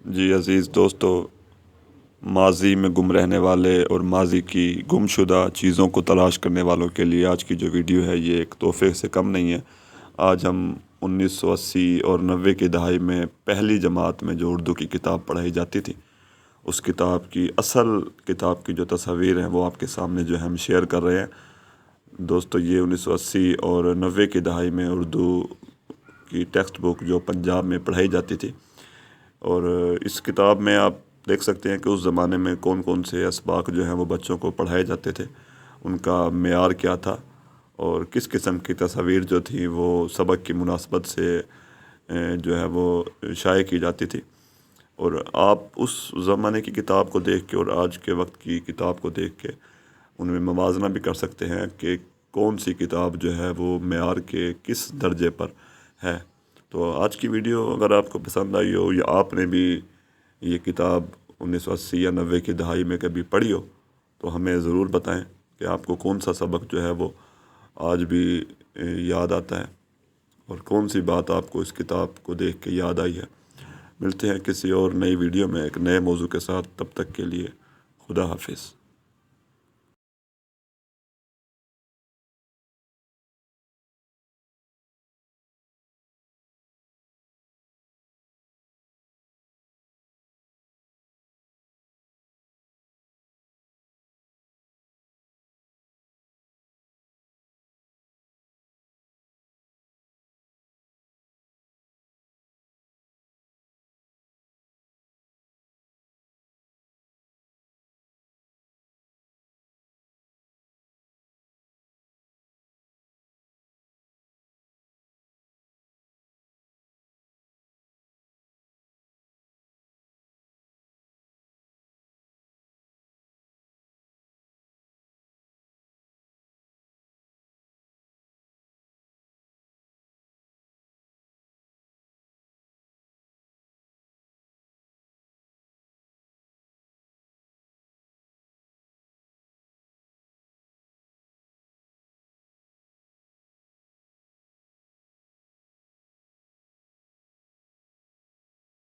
جی عزیز دوستو، ماضی میں گم رہنے والے اور ماضی کی گم شدہ چیزوں کو تلاش کرنے والوں کے لیے آج کی جو ویڈیو ہے یہ ایک تحفے سے کم نہیں ہے۔ آج ہم 1980 اور 90 کی دہائی میں پہلی جماعت میں جو اردو کی کتاب پڑھائی جاتی تھی، اس کتاب کی اصل کتاب کی جو تصاویر ہیں وہ آپ کے سامنے جو ہے ہم شیئر کر رہے ہیں۔ دوستو، یہ 1980 اور 90 کی دہائی میں اردو کی ٹیکسٹ بک جو پنجاب میں پڑھائی جاتی تھی، اور اس کتاب میں آپ دیکھ سکتے ہیں کہ اس زمانے میں کون کون سے اسباق جو ہیں وہ بچوں کو پڑھائے جاتے تھے، ان کا معیار کیا تھا، اور کس قسم کی تصاویر جو تھیں وہ سبق کی مناسبت سے جو ہے وہ شائع کی جاتی تھی۔ اور آپ اس زمانے کی کتاب کو دیکھ کے اور آج کے وقت کی کتاب کو دیکھ کے ان میں موازنہ بھی کر سکتے ہیں کہ کون سی کتاب جو ہے وہ معیار کے کس درجے پر ہے۔ تو آج کی ویڈیو اگر آپ کو پسند آئی ہو یا آپ نے بھی یہ کتاب 1980 یا 90 کی دہائی میں کبھی پڑھی ہو تو ہمیں ضرور بتائیں کہ آپ کو کون سا سبق جو ہے وہ آج بھی یاد آتا ہے، اور کون سی بات آپ کو اس کتاب کو دیکھ کے یاد آئی ہے۔ ملتے ہیں کسی اور نئی ویڈیو میں ایک نئے موضوع کے ساتھ، تب تک کے لیے خدا حافظ۔